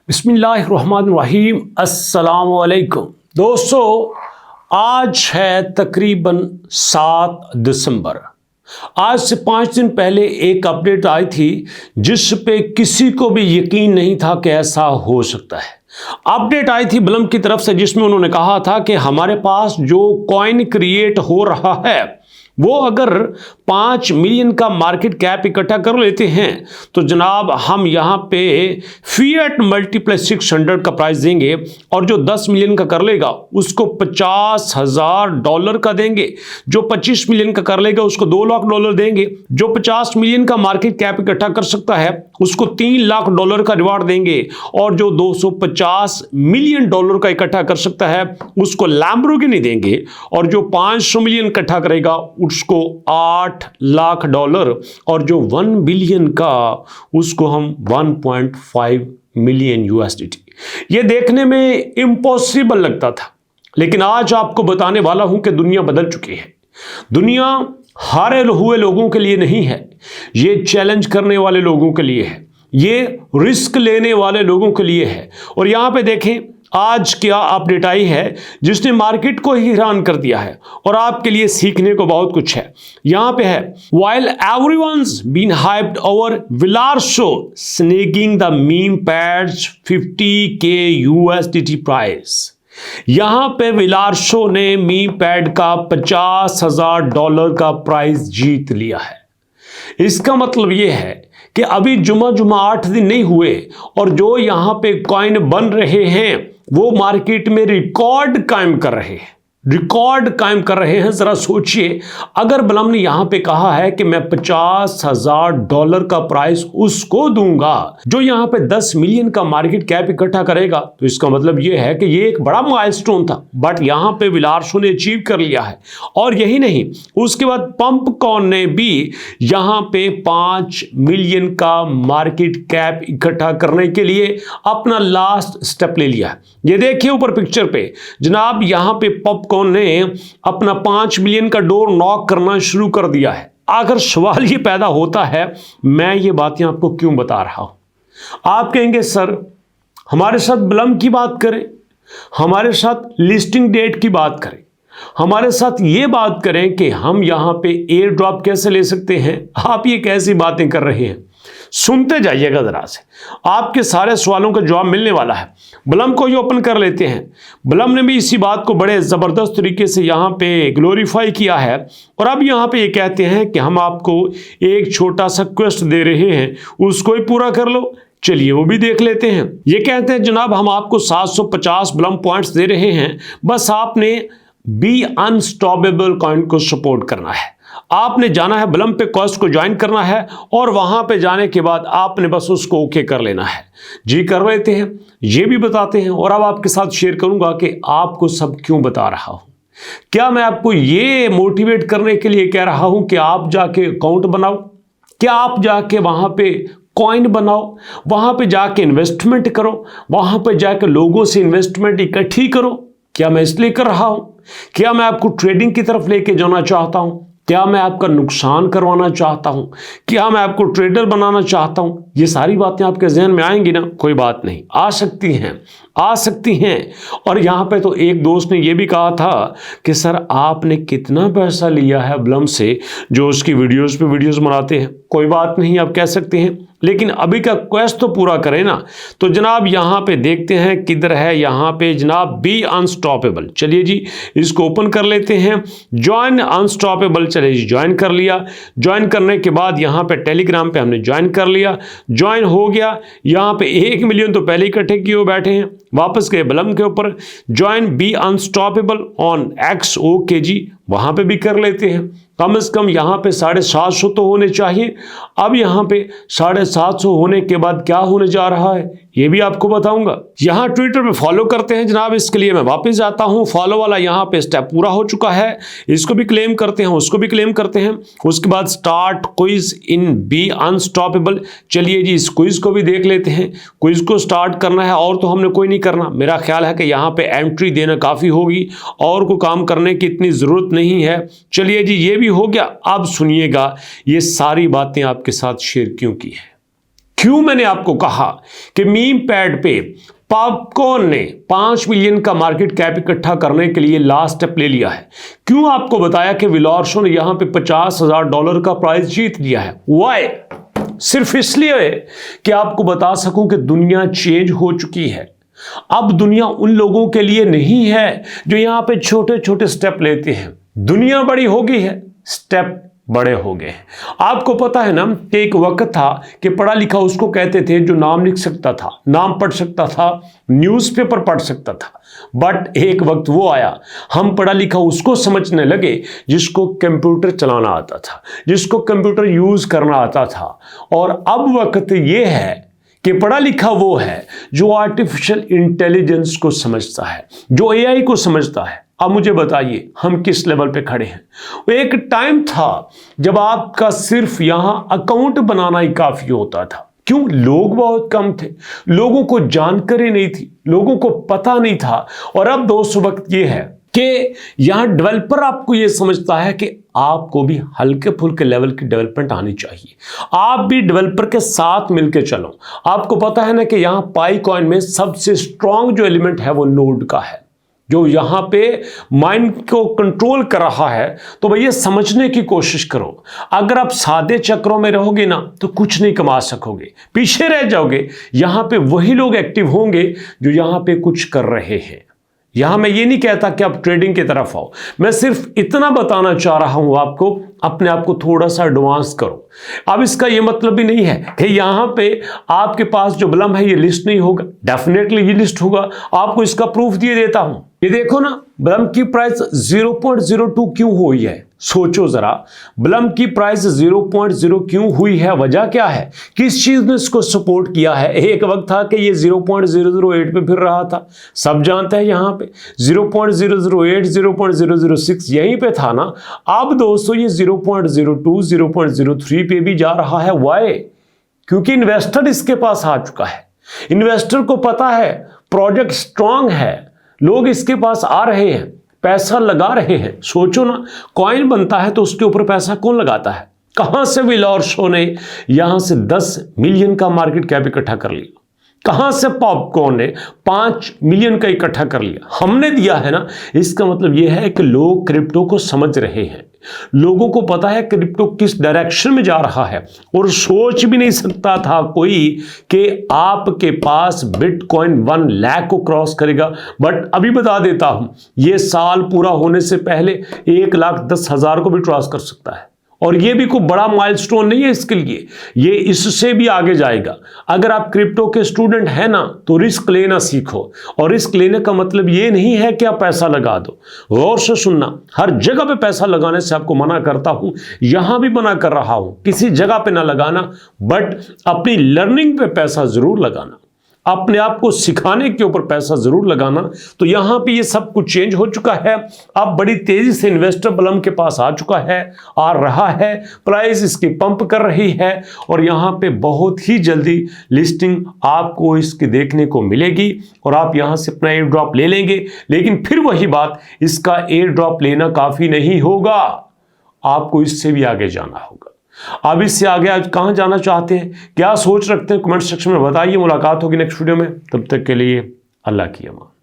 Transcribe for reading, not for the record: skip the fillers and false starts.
बिस्मिल्लाहिर्रहमानिर्रहीम। अस्सलामुअलैकुम दोस्तों, आज है तकरीबन 7 दिसंबर। आज से 5 दिन पहले एक अपडेट आई थी जिस पे किसी को भी यकीन नहीं था कि ऐसा हो सकता है। अपडेट आई थी ब्लम की तरफ से जिसमें उन्होंने कहा था कि हमारे पास जो कॉइन क्रिएट हो रहा है वो अगर 5 मिलियन का मार्केट कैप इकट्ठा कर लेते हैं तो जनाब हम यहाँ पे फिएट मल्टीप्लाई 600 का प्राइस देंगे और जो 10 मिलियन का कर लेगा उसको $50,000 का देंगे, जो 25 मिलियन का कर लेगा उसको $2 लाख देंगे, जो 50 मिलियन का मार्केट कैप इकट्ठा कर सकता है उसको $3 लाख का रिवार्ड देंगे और जो $250 मिलियन का इकट्ठा कर सकता है उसको लैम्बोर्गिनी देंगे और जो 500 मिलियन इकट्ठा करेगा उसको $8 लाख और जो 1 बिलियन का उसको हम 1.5 मिलियन USDT। ये देखने में इम्पॉसिबल लगता था, लेकिन आज आपको बताने वाला हूं कि दुनिया बदल चुकी है। दुनिया हारे हुए लोगों के लिए नहीं है, ये चैलेंज करने वाले लोगों के लिए है, ये रिस्क लेने वाले लोगों के लिए है। और यहां पे देखें आज क्या अपडेट आई है जिसने मार्केट को ही हैरान कर दिया है और आपके लिए सीखने को बहुत कुछ है। यहां पे है, while everyone's been hyped over Villarso snagging the meme pads 50K USDT price, यहां पे विलार्सो ने मीम पैड का $50,000 का प्राइस जीत लिया है। इसका मतलब यह है कि अभी जुमा 8 दिन नहीं हुए और जो यहां पे कॉइन बन रहे हैं वो मार्केट में रिकॉर्ड कायम कर रहे हैं। जरा सोचिए, अगर ब्लम ने यहां पे कहा है कि मैं $50,000 का प्राइस उसको दूंगा जो यहां पे 10 मिलियन का मार्केट कैप इकट्ठा करेगा, तो इसका मतलब यह है कि ये एक बड़ा माइलस्टोन था, बट यहां पे विलार्सो ने अचीव कर लिया है। और यही नहीं, उसके बाद पंपकॉइन ने भी यहां पे 5 मिलियन का मार्केट कैप इकट्ठा करने के लिए अपना लास्ट स्टेप ले लिया है। ये देखिए ऊपर पिक्चर पे जनाब, यहां पे पंपकॉइन ने अपना 5 मिलियन का डोर नॉक करना शुरू कर दिया है। अगर सवाल ये पैदा होता है, मैं ये बातें आपको क्यों बता रहा हूं? आप कहेंगे सर हमारे साथ ब्लम की बात करें, हमारे साथ लिस्टिंग डेट की बात करें, हमारे साथ ये बात करें कि हम यहां पे एयर ड्रॉप कैसे ले सकते हैं। आप ये कैसी बातें कर रहे हैं? सुनते जाइएगा जरा से, आपके सारे सवालों का जवाब मिलने वाला है। ब्लम को ही ओपन कर लेते हैं। ब्लम ने भी इसी बात को बड़े जबरदस्त तरीके से यहां पे ग्लोरीफाई किया है और अब यहां पे ये कहते हैं कि हम आपको एक छोटा सा क्वेस्ट दे रहे हैं, उसको ही पूरा कर लो। चलिए वो भी देख लेते हैं। ये कहते हैं जनाब हम आपको 750 ब्लम पॉइंट्स दे रहे हैं, बस आपने बी अनस्टॉपेबल कॉइन को सपोर्ट करना है। आपने जाना है ब्लम पे, क्वेस्ट को ज्वाइन करना है और वहां पे जाने के बाद आपने बस उसको ओके कर लेना है। जी कर लेते हैं, ये भी बताते हैं और अब आपके साथ शेयर करूंगा कि आपको सब क्यों बता रहा हूं। क्या मैं आपको ये मोटिवेट करने के लिए कह रहा हूं कि आप जाके अकाउंट बनाओ, क्या आप जाके वहां पे कॉइन बनाओ, वहां पे जाके इन्वेस्टमेंट करो, वहां पे जाके लोगों से इन्वेस्टमेंट इकट्ठी करो? क्या मैं इसलिए कर रहा हूं? क्या मैं आपको ट्रेडिंग की तरफ लेके जाना चाहता हूं? क्या मैं आपका नुकसान करवाना चाहता हूं? क्या मैं आपको ट्रेडर बनाना चाहता हूं? ये सारी बातें आपके जहन में आएंगी ना, कोई बात नहीं, आ सकती हैं। और यहां पे तो एक दोस्त ने यह भी कहा था कि सर आपने कितना पैसा लिया है ब्लम से जो उसकी वीडियोस पे वीडियोस बनाते हैं। कोई बात नहीं, आप कह सकते हैं, लेकिन अभी का क्वेस्ट तो पूरा करें ना। तो जनाब यहां पे देखते हैं किधर है, यहां पे जनाब बी अनस्टॉपेबल। चलिए जी इसको ओपन कर लेते हैं। ज्वाइन अनस्टॉपेबल, चलिए जी ज्वाइन कर लिया। ज्वाइन करने के बाद यहां पे टेलीग्राम पे हमने ज्वाइन कर लिया, ज्वाइन हो गया। यहां पे 1 मिलियन तो पहले इकट्ठे किए हुए बैठे हैं। वापस गए ब्लम के ऊपर, join be unstoppable on x OKG, वहां पे भी कर लेते हैं। कम से कम यहां पे 750 तो होने चाहिए। अब यहां पे 750 होने के बाद क्या होने जा रहा है ये भी आपको बताऊंगा। यहां ट्विटर पे फॉलो करते हैं जनाब, इसके लिए मैं वापस जाता हूं। फॉलो वाला यहां पे स्टेप पूरा हो चुका है, इसको भी क्लेम करते हैं, उसको भी क्लेम करते हैं। उसके बाद start quiz in be unstoppable. चलिए जी इस क्विज को भी देख लेते हैं। क्विज को स्टार्ट करना है और तो हमने कोई नहीं करना। मेरा ख्याल है कि यहां पे एंट्री देना काफी होगी और कोई काम करने की इतनी जरूरत नहीं है। चलिए जी ये भी हो गया। अब सुनिएगा ये सारी बातें आपके साथ शेयर क्यों की है। क्यों मैंने आपको कहा कि मीम पैड पे पॉपकॉर्न ने 5 मिलियन का मार्केट कैप इकट्ठा करने के लिए लास्ट स्टेप ले लिया है? क्यों आपको बताया कि विलार्सो ने यहां पे $50,000 का प्राइज जीत लिया है? वाई? सिर्फ इसलिए कि आपको बता सकूं कि दुनिया चेंज हो चुकी है। अब दुनिया उन लोगों के लिए नहीं है जो यहां पे छोटे छोटे स्टेप लेते हैं। दुनिया बड़ी हो गई है, स्टेप बड़े हो गए हैं। आपको पता है ना कि एक वक्त था कि पढ़ा लिखा उसको कहते थे जो नाम लिख सकता था, नाम पढ़ सकता था, न्यूज़पेपर पढ़ सकता था। बट एक वक्त वो आया, हम पढ़ा लिखा उसको समझने लगे जिसको कंप्यूटर चलाना आता था, जिसको कंप्यूटर यूज करना आता था। और अब वक्त ये है कि पढ़ा लिखा वो है जो आर्टिफिशियल इंटेलिजेंस को समझता है, जो एआई को समझता है। अब मुझे बताइए हम किस लेवल पे खड़े हैं। एक टाइम था जब आपका सिर्फ यहां अकाउंट बनाना ही काफी होता था। क्यों? लोग बहुत कम थे, लोगों को जानकारी नहीं थी, लोगों को पता नहीं था। और अब दोस्तों वक्त ये है कि यहां डेवलपर आपको यह समझता है कि आपको भी हल्के फुल्के लेवल की डेवलपमेंट आनी चाहिए, आप भी डेवलपर के साथ मिलकर चलो। आपको पता है ना कि यहां पाई कॉइन में सबसे स्ट्रांग जो एलिमेंट है वो नोड का है, जो यहां पे माइंड को कंट्रोल कर रहा है। तो भैया समझने की कोशिश करो। अगर आप सादे चक्रों में रहोगे ना तो कुछ नहीं कमा सकोगे, पीछे रह जाओगे। यहां पे वही लोग एक्टिव होंगे जो यहां पे कुछ कर रहे हैं। यहां मैं ये नहीं कहता कि आप ट्रेडिंग की तरफ आओ, मैं सिर्फ इतना बताना चाह रहा हूं आपको, अपने आप को थोड़ा सा एडवांस करो। अब इसका ये मतलब भी नहीं है कि यहां पे आपके पास जो बलम है ये लिस्ट नहीं होगा, डेफिनेटली ये लिस्ट होगा। आपको इसका प्रूफ दिए देता हूं। ये देखो ना, बलम की प्राइस 0.02 क्यों हुई है? सोचो जरा, बलम की प्राइस 0.0 क्यों हुई है? वजह क्या है? किस चीज ने इसको सपोर्ट किया है? एक वक्त था कि ये 0.008 पे फिर रहा था, सब जानते हैं। यहां पे 0.008 0.006 यहीं पे था ना। अब दोस्तों ये 0.02 0.03 पे भी जा रहा है। वाई? क्योंकि इन्वेस्टर इसके पास आ चुका है। इन्वेस्टर को पता है प्रोजेक्ट स्ट्रांग है, लोग इसके पास आ रहे हैं, पैसा लगा रहे हैं। सोचो ना, कॉइन बनता है तो उसके ऊपर पैसा कौन लगाता है? कहां से विलार्सो ने यहां से 10 मिलियन का मार्केट कैप इकट्ठा कर लिया? कहां से पॉपकॉर्न ने 5 मिलियन का इकट्ठा कर लिया? हमने दिया है ना। इसका मतलब यह है कि लोग क्रिप्टो को समझ रहे हैं, लोगों को पता है क्रिप्टो किस डायरेक्शन में जा रहा है। और सोच भी नहीं सकता था कोई कि आपके पास बिटकॉइन 1 लाख को क्रॉस करेगा। बट अभी बता देता हूं, यह साल पूरा होने से पहले 1,10,000 को भी क्रॉस कर सकता है। और ये भी कोई बड़ा माइलस्टोन नहीं है इसके लिए, ये इससे भी आगे जाएगा। अगर आप क्रिप्टो के स्टूडेंट हैं ना तो रिस्क लेना सीखो। और रिस्क लेने का मतलब ये नहीं है कि आप पैसा लगा दो। गौर से सुनना, हर जगह पे पैसा लगाने से आपको मना करता हूं, यहां भी मना कर रहा हूं। किसी जगह पे ना लगाना, बट अपनी लर्निंग पे पैसा जरूर लगाना, अपने आप को सिखाने के ऊपर पैसा जरूर लगाना। तो यहां पे ये सब कुछ चेंज हो चुका है। अब बड़ी तेजी से इन्वेस्टर बलम के पास आ चुका है, आ रहा है, प्राइस इसकी पंप कर रही है। और यहां पे बहुत ही जल्दी लिस्टिंग आपको इसकी देखने को मिलेगी और आप यहां से अपना एयर ड्रॉप ले लेंगे। लेकिन फिर वही बात, इसका एयर ड्रॉप लेना काफी नहीं होगा, आपको इससे भी आगे जाना होगा। अब इससे आगे आज कहां जाना चाहते हैं, क्या सोच रखते हैं, कमेंट सेक्शन में बताइए। मुलाकात होगी नेक्स्ट वीडियो में, तब तक के लिए अल्लाह की अमान।